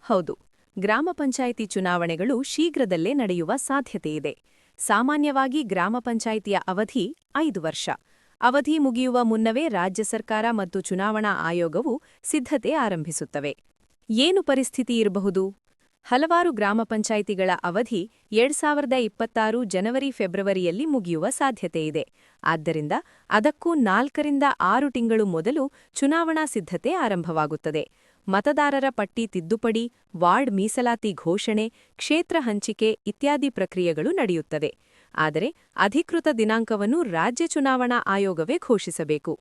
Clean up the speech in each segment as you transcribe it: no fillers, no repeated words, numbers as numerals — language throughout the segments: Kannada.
ಹೌದು, ಗ್ರಾಮ ಪಂಚಾಯಿತಿ ಚುನಾವಣೆಗಳು ಶೀಘ್ರದಲ್ಲೇ ನಡೆಯುವ ಸಾಧ್ಯತೆಯಿದೆ. ಸಾಮಾನ್ಯವಾಗಿ ಗ್ರಾಮ ಪಂಚಾಯಿತಿಯ ಅವಧಿ 5 ವರ್ಷ. ಅವಧಿ ಮುಗಿಯುವ ಮುನ್ನವೇ ರಾಜ್ಯ ಸರ್ಕಾರ ಮತ್ತು ಚುನಾವಣಾ ಆಯೋಗವು ಸಿದ್ಧತೆ ಆರಂಭಿಸುತ್ತವೆ. ಏನು ಪರಿಸ್ಥಿತಿ ಇರಬಹುದು? ಹಲವಾರು ಗ್ರಾಮ ಪಂಚಾಯಿತಿಗಳ ಅವಧಿ 2026 ಜನವರಿ-ಫೆಬ್ರವರಿಯಲ್ಲಿ ಮುಗಿಯುವ ಸಾಧ್ಯತೆಯಿದೆ. ಆದ್ದರಿಂದ ಅದಕ್ಕೂ 4ರಿಂದ 6 ತಿಂಗಳು ಮೊದಲು ಚುನಾವಣಾ ಸಿದ್ಧತೆ ಆರಂಭವಾಗುತ್ತದೆ. ಮತದಾರರ ಪಟ್ಟಿ ತಿದ್ದುಪಡಿ, ವಾರ್ಡ್ ಮೀಸಲಾತಿ ಘೋಷಣೆ, ಕ್ಷೇತ್ರ ಹಂಚಿಕೆ ಇತ್ಯಾದಿ ಪ್ರಕ್ರಿಯೆಗಳು ನಡೆಯುತ್ತವೆ. ಆದರೆ ಅಧಿಕೃತ ದಿನಾಂಕವನ್ನು ರಾಜ್ಯ ಚುನಾವಣಾ ಆಯೋಗವೇ ಘೋಷಿಸಬೇಕು.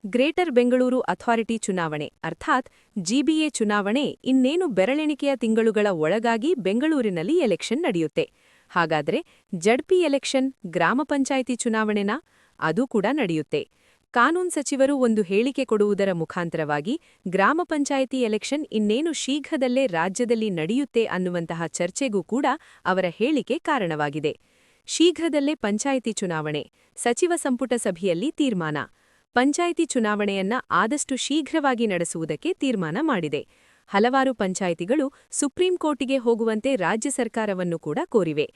ಗ್ರೇಟರ್ ಬೆಂಗಳೂರು ಅಥಾರಿಟಿ ಚುನಾವಣೆ ಅರ್ಥಾತ್ ಜಿಬಿಎ ಚುನಾವಣೆ ಇನ್ನೇನು ಬೆರಳೆಣಿಕೆಯ ತಿಂಗಳುಗಳ ಒಳಗಾಗಿ ಬೆಂಗಳೂರಿನಲ್ಲಿ ಎಲೆಕ್ಷನ್ ನಡೆಯುತ್ತೆ. ಹಾಗಾದರೆ ಜಡ್ಪಿ ಎಲೆಕ್ಷನ್, ಗ್ರಾಮ ಪಂಚಾಯಿತಿ ಚುನಾವಣೆನಾ? ಅದು ಕೂಡ ನಡೆಯುತ್ತೆ. ಕಾನೂನು ಸಚಿವರು ಒಂದು ಹೇಳಿಕೆ ಕೊಡುವುದರ ಮುಖಾಂತರವಾಗಿ ಗ್ರಾಮ ಪಂಚಾಯಿತಿ ಎಲೆಕ್ಷನ್ ಇನ್ನೇನು ಶೀಘ್ರದಲ್ಲೇ ರಾಜ್ಯದಲ್ಲಿ ನಡೆಯುತ್ತೆ ಅನ್ನುವಂತಹ ಚರ್ಚೆಗೂ ಕೂಡ ಅವರ ಹೇಳಿಕೆ ಕಾರಣವಾಗಿದೆ. ಶೀಘ್ರದಲ್ಲೇ ಪಂಚಾಯಿತಿ ಚುನಾವಣೆ, ಸಚಿವ ಸಂಪುಟ ಸಭೆಯಲ್ಲಿ ತೀರ್ಮಾನ. ಪಂಚಾಯಿತಿ ಚುನಾವಣೆಯನ್ನ ಆದಷ್ಟು ಶೀಘ್ರವಾಗಿ ನಡೆಸುವುದಕ್ಕೆ ತೀರ್ಮಾನ ಮಾಡಿದೆ. ಹಲವಾರು ಪಂಚಾಯಿತಿಗಳು ಸುಪ್ರೀಂ ಕೋರ್ಟಿಗೆ ಹೋಗುವಂತೆ ರಾಜ್ಯ ಸರ್ಕಾರವನ್ನು ಕೂಡ ಕೋರಿವೆ.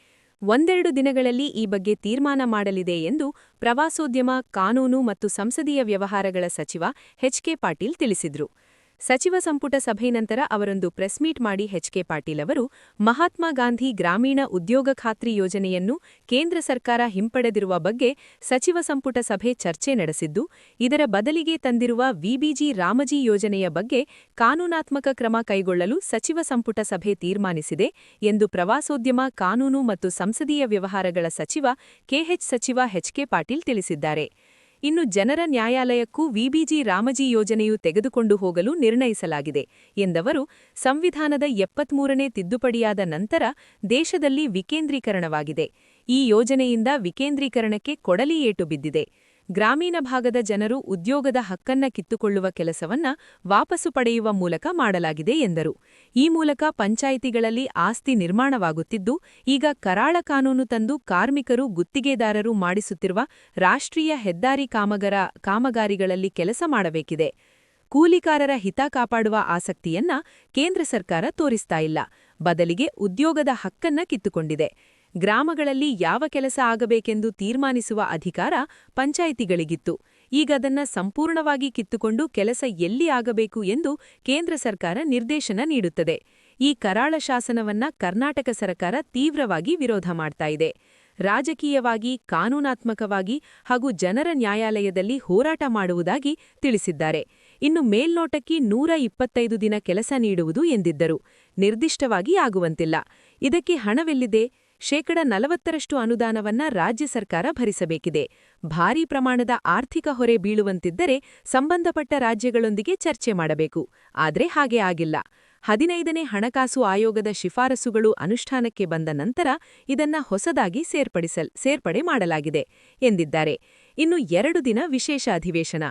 1-2 ದಿನಗಳಲ್ಲಿ ಈ ಬಗ್ಗೆ ತೀರ್ಮಾನ ಮಾಡಲಿದೆ ಎಂದು ಪ್ರವಾಸೋದ್ಯಮ, ಕಾನೂನು ಮತ್ತು ಸಂಸದೀಯ ವ್ಯವಹಾರಗಳ ಸಚಿವ ಎಚ್.ಕೆ. ಪಾಟೀಲ್ ತಿಳಿಸಿದ್ರು. ಸಚಿವ ಸಂಪುಟ ಸಭೆ ನಂತರ ಅವರೊಂದು ಪ್ರೆಸ್ ಮೀಟ್ ಮಾಡಿ ಎಚ್.ಕೆ. ಪಾಟೀಲ್ ಅವರು ಮಹಾತ್ಮ ಗಾಂಧಿ ಗ್ರಾಮೀಣ ಉದ್ಯೋಗ ಖಾತ್ರಿ ಯೋಜನೆಯನ್ನು ಕೇಂದ್ರ ಸರ್ಕಾರ ಹಿಂಪಡೆದಿರುವ ಬಗ್ಗೆ ಸಚಿವ ಸಂಪುಟ ಸಭೆ ಚರ್ಚೆ ನಡೆಸಿದ್ದು, ಇದರ ಬದಲಿಗೆ ತಂದಿರುವ ವಿಬಿಜಿ ರಾಮಜಿ ಯೋಜನೆಯ ಬಗ್ಗೆ ಕಾನೂನಾತ್ಮಕ ಕ್ರಮ ಕೈಗೊಳ್ಳಲು ಸಚಿವ ಸಂಪುಟ ಸಭೆ ತೀರ್ಮಾನಿಸಿದೆ ಎಂದು ಪ್ರವಾಸೋದ್ಯಮ, ಕಾನೂನು ಮತ್ತು ಸಂಸದೀಯ ವ್ಯವಹಾರಗಳ ಸಚಿವ ಸಚಿವ ಎಚ್.ಕೆ. ಪಾಟೀಲ್ ತಿಳಿಸಿದ್ದಾರೆ. ಇನ್ನು ಜನರ ನ್ಯಾಯಾಲಯಕ್ಕೂ ವಿಬಿಜಿ ರಾಮಜಿ ಯೋಜನೆಯು ತೆಗೆದುಕೊಂಡು ಹೋಗಲು ನಿರ್ಣಯಿಸಲಾಗಿದೆ ಎಂದವರು, ಸಂವಿಧಾನದ 73ನೇ ತಿದ್ದುಪಡಿಯಾದ ನಂತರ ದೇಶದಲ್ಲಿ ವಿಕೇಂದ್ರೀಕರಣವಾಗಿದೆ. ಈ ಯೋಜನೆಯಿಂದ ವಿಕೇಂದ್ರೀಕರಣಕ್ಕೆ ಕೊಡಲಿ ಏಟು ಬಿದ್ದಿದೆ. ಗ್ರಾಮೀಣ ಭಾಗದ ಜನರು ಉದ್ಯೋಗದ ಹಕ್ಕನ್ನ ಕಿತ್ತುಕೊಳ್ಳುವ ಕೆಲಸವನ್ನ ವಾಪಸು ಪಡೆಯುವ ಮೂಲಕ ಮಾಡಲಾಗಿದೆ ಎಂದರು. ಈ ಮೂಲಕ ಪಂಚಾಯಿತಿಗಳಲ್ಲಿ ಆಸ್ತಿ ನಿರ್ಮಾಣವಾಗುತ್ತಿದ್ದು, ಈಗ ಕರಾಳ ಕಾನೂನು ತಂದು ಕಾರ್ಮಿಕರು, ಗುತ್ತಿಗೆದಾರರು ಮಾಡಿಸುತ್ತಿರುವ ರಾಷ್ಟ್ರೀಯ ಹೆದ್ದಾರಿ ಕಾಮಗಾರಿಗಳಲ್ಲಿ ಕೆಲಸ ಮಾಡಬೇಕಿದೆ. ಕೂಲಿಕಾರರ ಹಿತ ಕಾಪಾಡುವ ಆಸಕ್ತಿಯನ್ನ ಕೇಂದ್ರ ಸರ್ಕಾರ ತೋರಿಸ್ತಾ ಇಲ್ಲ, ಬದಲಿಗೆ ಉದ್ಯೋಗದ ಹಕ್ಕನ್ನ ಕಿತ್ತುಕೊಂಡಿದೆ. ಗ್ರಾಮಗಳಲ್ಲಿ ಯಾವ ಕೆಲಸ ಆಗಬೇಕೆಂದು ತೀರ್ಮಾನಿಸುವ ಅಧಿಕಾರ ಪಂಚಾಯಿತಿಗಳಿಗಿತ್ತು. ಈಗದನ್ನ ಸಂಪೂರ್ಣವಾಗಿ ಕಿತ್ತುಕೊಂಡು ಕೆಲಸ ಎಲ್ಲಿ ಆಗಬೇಕು ಎಂದು ಕೇಂದ್ರ ಸರ್ಕಾರ ನಿರ್ದೇಶನ ನೀಡುತ್ತದೆ. ಈ ಕರಾಳ ಶಾಸನವನ್ನ ಕರ್ನಾಟಕ ಸರ್ಕಾರ ತೀವ್ರವಾಗಿ ವಿರೋಧ ಮಾಡ್ತಾ ಇದೆ. ರಾಜಕೀಯವಾಗಿ, ಕಾನೂನಾತ್ಮಕವಾಗಿ ಹಾಗೂ ಜನರ ನ್ಯಾಯಾಲಯದಲ್ಲಿ ಹೋರಾಟ ಮಾಡುವುದಾಗಿ ತಿಳಿಸಿದ್ದಾರೆ. ಇನ್ನು ಮೇಲ್ನೋಟಕ್ಕೆ 125 ದಿನ ಕೆಲಸ ನೀಡುವುದು ಎಂದಿದ್ದರು. ನಿರ್ದಿಷ್ಟವಾಗಿ ಆಗುವಂತಿಲ್ಲ. ಇದಕ್ಕೆ ಹಣವೆಲ್ಲಿದೆ? 40% ಅನುದಾನವನ್ನ ರಾಜ್ಯ ಸರ್ಕಾರ ಭರಿಸಬೇಕಿದೆ. ಭಾರೀ ಪ್ರಮಾಣದ ಆರ್ಥಿಕ ಹೊರೆ ಬೀಳುವಂತಿದ್ದರೆ ಸಂಬಂಧಪಟ್ಟ ರಾಜ್ಯಗಳೊಂದಿಗೆ ಚರ್ಚೆ ಮಾಡಬೇಕು. ಆದ್ರೆ ಹಾಗೆ ಆಗಿಲ್ಲ. 15ನೇ ಹಣಕಾಸು ಆಯೋಗದ ಶಿಫಾರಸುಗಳು ಅನುಷ್ಠಾನಕ್ಕೆ ಬಂದ ನಂತರ ಇದನ್ನ ಹೊಸದಾಗಿ ಸೇರ್ಪಡೆ ಮಾಡಲಾಗಿದೆ ಎಂದಿದ್ದಾರೆ. ಇನ್ನು 2 ದಿನ ವಿಶೇಷ ಅಧಿವೇಶನ.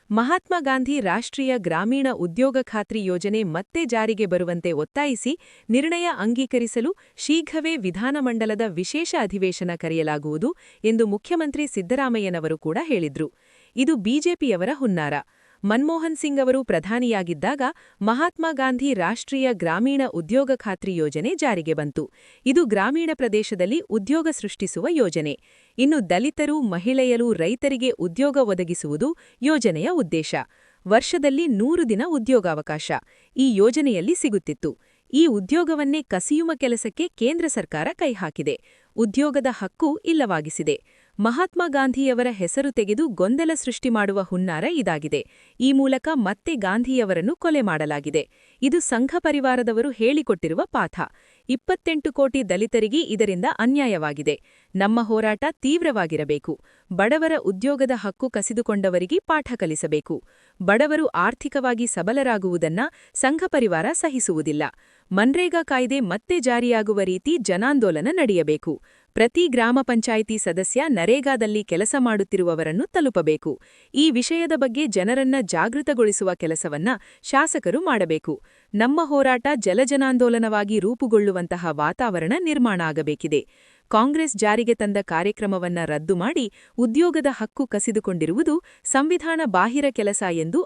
ಮಹಾತ್ಮ ಗಾಂಧಿ ರಾಷ್ಟ್ರೀಯ ಗ್ರಾಮೀಣ ಉದ್ಯೋಗ ಖಾತ್ರಿ ಯೋಜನೆ ಮತ್ತೆ ಜಾರಿಗೆ ಬರುವಂತೆ ಒತ್ತಾಯಿಸಿ ನಿರ್ಣಯ ಅಂಗೀಕರಿಸಲು ಶೀಘ್ರವೇ ವಿಧಾನಮಂಡಲದ ವಿಶೇಷ ಅಧಿವೇಶನ ಕರೆಯಲಾಗುವುದು ಎಂದು ಮುಖ್ಯಮಂತ್ರಿ ಸಿದ್ದರಾಮಯ್ಯನವರು ಕೂಡ ಹೇಳಿದ್ರು. ಇದು ಬಿಜೆಪಿಯವರ ಹುನ್ನಾರ. ಮನ್ಮೋಹನ್ ಸಿಂಗ್ ಅವರು ಪ್ರಧಾನಿಯಾಗಿದ್ದಾಗ ಮಹಾತ್ಮ ಗಾಂಧಿ ರಾಷ್ಟ್ರೀಯ ಗ್ರಾಮೀಣ ಉದ್ಯೋಗ ಖಾತ್ರಿ ಯೋಜನೆ ಜಾರಿಗೆ ಬಂತು. ಇದು ಗ್ರಾಮೀಣ ಪ್ರದೇಶದಲ್ಲಿ ಉದ್ಯೋಗ ಸೃಷ್ಟಿಸುವ ಯೋಜನೆ. ಇನ್ನು ದಲಿತರು, ಮಹಿಳೆಯರು, ರೈತರಿಗೆ ಉದ್ಯೋಗ ಒದಗಿಸುವುದು ಯೋಜನೆಯ ಉದ್ದೇಶ. ವರ್ಷದಲ್ಲಿ 100 ದಿನ ಉದ್ಯೋಗಾವಕಾಶ ಈ ಯೋಜನೆಯಲ್ಲಿ ಸಿಗುತ್ತಿತ್ತು. ಈ ಉದ್ಯೋಗವನ್ನೇ ಕಸಿಯುವ ಕೆಲಸಕ್ಕೆ ಕೇಂದ್ರ ಸರ್ಕಾರ ಕೈಹಾಕಿದೆ. ಉದ್ಯೋಗದ ಹಕ್ಕು ಇಲ್ಲವಾಗಿಸಿದೆ. ಮಹಾತ್ಮ ಗಾಂಧಿಯವರ ಹೆಸರು ತೆಗೆದು ಗೊಂದಲ ಸೃಷ್ಟಿ ಮಾಡುವ ಹುನ್ನಾರ ಇದಾಗಿದೆ. ಈ ಮೂಲಕ ಮತ್ತೆ ಗಾಂಧಿಯವರನ್ನು ಕೊಲೆ ಮಾಡಲಾಗಿದೆ. ಇದು ಸಂಘ ಪರಿವಾರದವರು ಹೇಳಿಕೊಟ್ಟಿರುವ ಪಾಠ. 28 ಕೋಟಿ ದಲಿತರಿಗೆ ಇದರಿಂದ ಅನ್ಯಾಯವಾಗಿದೆ. ನಮ್ಮ ಹೋರಾಟ ತೀವ್ರವಾಗಿರಬೇಕು. ಬಡವರ ಉದ್ಯೋಗದ ಹಕ್ಕು ಕಸಿದುಕೊಂಡವರಿಗೆ ಪಾಠ ಕಲಿಸಬೇಕು. ಬಡವರು ಆರ್ಥಿಕವಾಗಿ ಸಬಲರಾಗುವುದನ್ನ ಸಂಘ ಪರಿವಾರ ಸಹಿಸುವುದಿಲ್ಲ. ಮನ್ರೇಗಾ ಕಾಯ್ದೆ ಮತ್ತೆ ಜಾರಿಯಾಗುವ ರೀತಿ ಜನಾಂದೋಲನ ನಡೆಯಬೇಕು. ಪ್ರತಿ ಗ್ರಾಮ ಪಂಚಾಯಿತಿ ಸದಸ್ಯ ನರೇಗಾದಲ್ಲಿ ಕೆಲಸ ಮಾಡುತ್ತಿರುವವರನ್ನು ತಲುಪಬೇಕು. ಈ ವಿಷಯದ ಬಗ್ಗೆ ಜನರನ್ನ ಜಾಗೃತಗೊಳಿಸುವ ಕೆಲಸವನ್ನ ಶಾಸಕರು ಮಾಡಬೇಕು. ನಮ್ಮ ಹೋರಾಟ ಜಲಜನಾಂದೋಲನವಾಗಿ ರೂಪುಗೊಳ್ಳುವಂತಹ ವಾತಾವರಣ ನಿರ್ಮಾಣ ಆಗಬೇಕಿದೆ. ಕಾಂಗ್ರೆಸ್ ಜಾರಿಗೆ ತಂದ ಕಾರ್ಯಕ್ರಮವನ್ನ ರದ್ದು ಮಾಡಿ ಉದ್ಯೋಗದ ಹಕ್ಕು ಕಸಿದುಕೊಂಡಿರುವುದು ಸಂವಿಧಾನ ಬಾಹಿರ ಕೆಲಸ ಎಂದು